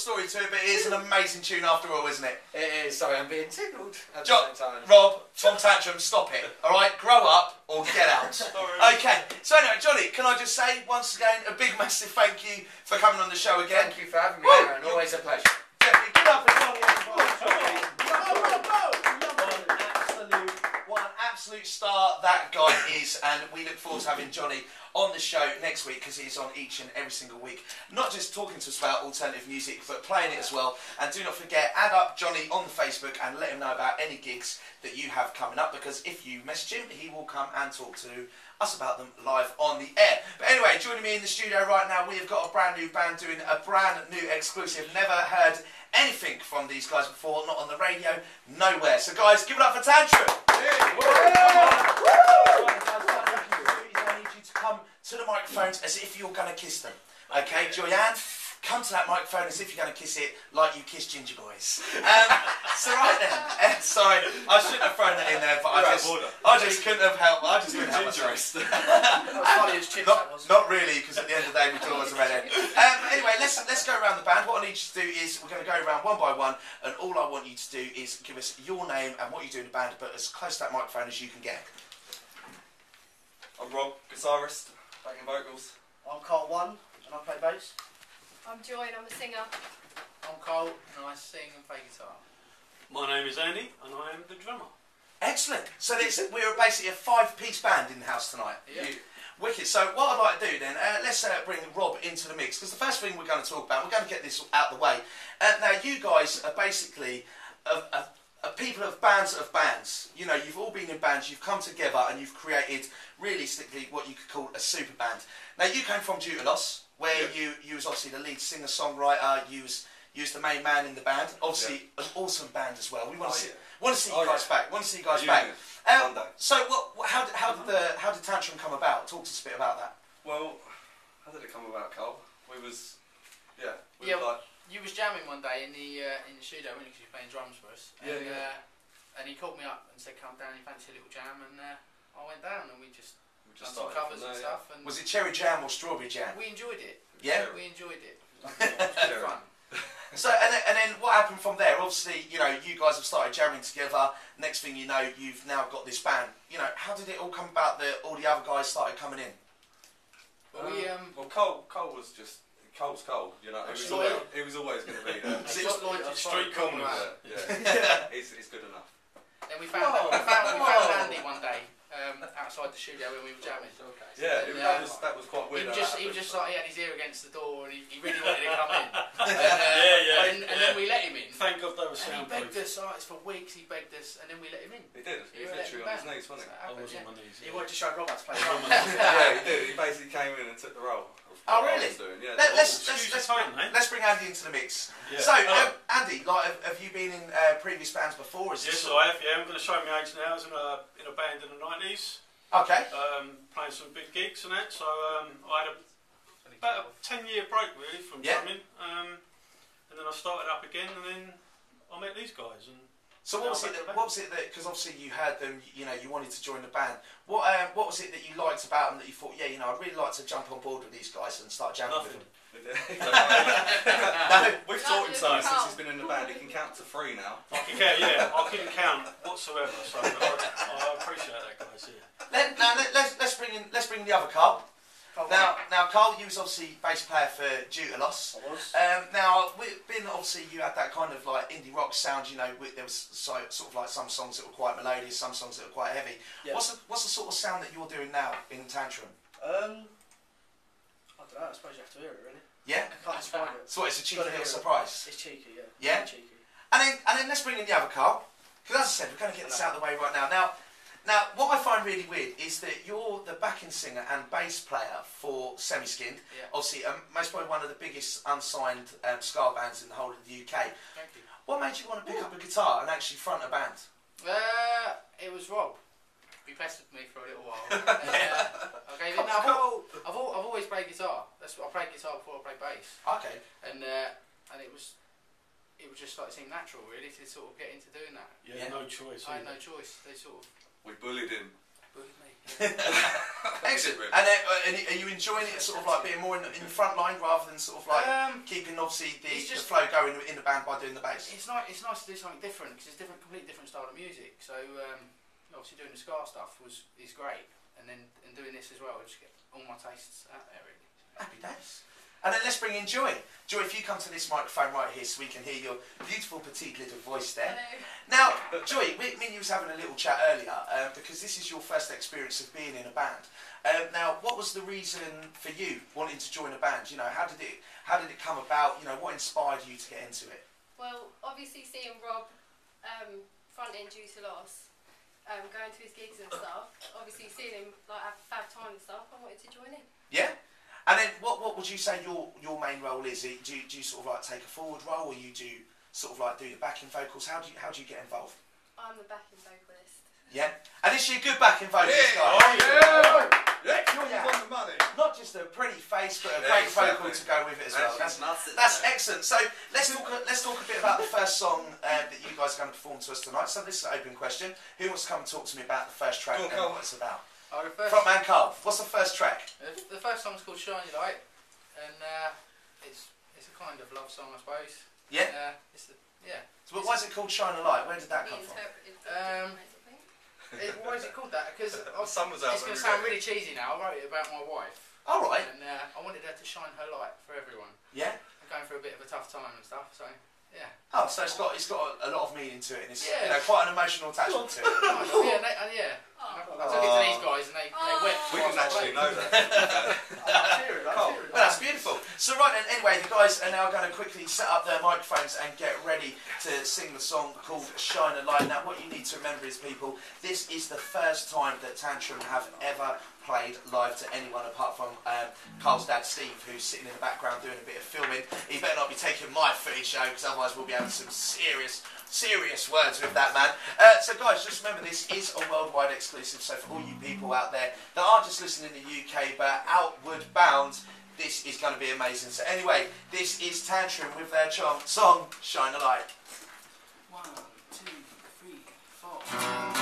story to it, but it is an amazing tune after all, isn't it? It is. Sorry, I'm being tickled at the same time. Rob, from Tantrum, stop it. All right, grow up or get out. Okay. So anyway, Johnny, can I just say once again a big, massive thank you for coming on the show again. Thank you for having me, Aaron. Always a pleasure. Definitely. Get up for Johnny. What an absolute star that guy is, and we look forward to having Johnny on the show next week because he's on each and every single week, not just talking to us about alternative music but playing it as well. And do not forget, add up Johnny on the Facebook and let him know about any gigs that you have coming up, because if you message him he will come and talk to us about them live on the air. But anyway, joining me in the studio right now, we have got a brand new band doing a brand new exclusive. Never heard anything from these guys before, not on the radio, nowhere. So guys, give it up for Tantrum. I need you to come to the microphones as if you're going to kiss them. Okay, Joyanne, come to that microphone as if you're going to kiss it like you kiss Ginger Boys. So right then, sorry, I shouldn't have thrown that in there, but I just couldn't have helped. I just couldn't help myself. Not really, because at the end of the day we thought it was a redhead. Anyway, let's go around the band. What I need you to do is we're going to go around one by one, and all I want you to do is give us your name and what you do in the band, but as close to that microphone as you can get. I'm Rob, guitarist, backing vocals. I'm Carl1 and I play bass. I'm Joy and I'm a singer. I'm Carl and I sing and play guitar. My name is Andy and I am the drummer. Excellent. So we're basically a 5-piece band in the house tonight. Yeah. Wicked. So what I'd like to do then, let's bring Rob into the mix, because the first thing we're going to talk about, we're going to get this out of the way. Now you guys are basically a people of bands. You know, you've all been in bands, you've come together and you've created realistically what you could call a super band. Now you came from Due to Loss, where you was obviously the lead singer, songwriter, you was the main man in the band. Obviously an awesome band as well. We want to see you guys back. Want to see you guys back. So how did Tantrum come about? Talk to us a bit about that. Well, how did it come about, Carl? We was you was jamming one day in the studio, weren't you, because you were playing drums for us. And he called me up and said, "Come down, you fancy a little jam?" And I went down and we just done some covers and stuff. And was it cherry jam or strawberry jam? We enjoyed it. Yeah, we enjoyed it. It was good fun. So and then what happened from there? Obviously, you know, you guys have started jamming together. Next thing you know, you've now got this band. You know, how did it all come about that all the other guys started coming in? Well, Cole was just. Cole's Cole, you know. He was always going to be there. Street corner. Yeah, he's good enough. Then we found Andy one day outside the studio when we were jamming. Yeah, that was quite weird. He was just like, he had his ear against the door and he really wanted to come in. And then we let him in. Thank God they were soundproof. And he begged us, for weeks he begged us, and then we let him in. He did. He was literally on his knees, wasn't he? I was on my knees. He wanted to show Rob how to play drums. Yeah, he did. He basically came in and took the role. Oh really? Yeah, let's bring Andy into the mix. Yeah. So Andy, like, have you been in previous bands before? Yes, I have. Yeah, I'm going to show my age now. I was in a band in the 90s. Okay. Playing some big gigs and that. So I had about a 10-year break really from drumming, and then I started up again, and then I met these guys. And so what was it that, because obviously you heard them, you know, you wanted to join the band. What was it that you liked about them that you thought, yeah, you know, I'd really like to jump on board with these guys and start jamming with them? We've taught him something since he's been in the band. He can count to 3 now. I can count, I couldn't count whatsoever. So I appreciate that, guys. Yeah. Let's bring in the other Carl. Now, Carl, you was obviously bass player for Due to Loss. I was. Now, obviously you had that kind of like indie rock sound. You know, there was sort of like some songs that were quite melodious, some songs that were quite heavy. Yeah. What's the sort of sound that you're doing now in Tantrum? I don't know. I suppose you have to hear it, really. Yeah. I can't describe it. So it's a cheeky little surprise. It's cheeky, yeah. Yeah. It's cheeky. And then let's bring in the other Carl, because as I said, we're going to get this out of the way right now. Now, what I find really weird is that you're the backing singer and bass player for Semi-Skinned. Yeah. Obviously, most probably one of the biggest unsigned ska bands in the whole of the UK. Thank you. What made you want to pick up a guitar and actually front a band? It was Rob. He pestered me for a little while. I've always played guitar. I played guitar before I played bass. Okay. And it was just like it seemed natural, really, to sort of get into doing that. Yeah, no choice. I had no choice. They sort of. We bullied him. with me. Excellent. And are you enjoying it, sort of like being more in the front line rather than sort of like keeping obviously the flow going in the band by doing the bass? It's nice to do something different because it's completely different style of music. So obviously doing the ska stuff is great, and then doing this as well, just get all my tastes out there really. Happy days. And then let's bring in Joy. Joy, if you come to this microphone right here so we can hear your beautiful petite little voice there. Hello. Now, Joy, me and you was having a little chat earlier because this is your first experience of being in a band. Now, what was the reason for you wanting to join a band? You know, how did it come about? You know, what inspired you to get into it? Well, obviously seeing Rob front end Due to Loss, going to his gigs and stuff, obviously seeing him like have fab time and stuff, I wanted to join in. Yeah? And then what would you say your main role is? Do you sort of like take a forward role, or you do sort of like do the backing vocals? How do you get involved? I'm the backing vocalist. Yeah? And is she a good backing vocalist, guys? Oh, yeah! You're on the money. Not just a pretty face, but a great vocal to go with it as well. That's excellent. So let's talk a bit about the first song that you guys are going to perform to us tonight. So this is an open question. Who wants to come and talk to me about the first track and what it's about? Frontman Carl, what's the first track? The first song's called Shiny Light, and it's a kind of love song, I suppose. Yeah? So why is it called Shine a Light? Where did that come from? Why is it called that? Because sun was out. It's going to sound really cheesy now. I wrote it about my wife. All right. And I wanted her to shine her light for everyone. Yeah? I'm going through a bit of a tough time and stuff, so yeah. Oh, so it's got a lot of meaning to it, and it's quite an emotional attachment to it. Yeah. I took it to these guys and they wept. We didn't actually know that. Well, that's beautiful. So right then, anyway, the guys are now going to quickly set up their microphones and get ready to sing the song called Shine a Light. Now, what you need to remember is, people, this is the first time that Tantrum have ever played live to anyone apart from Carl's dad Steve, who's sitting in the background doing a bit of filming. He better not be taking my footage show, because otherwise we'll be having some serious words with that man. So guys, just remember, this is a worldwide exclusive, so for all you people out there that aren't just listening in the UK but outward bound, this is going to be amazing. So anyway, this is Tantrum with their song Shine a Light. 1, 2, 3, 4.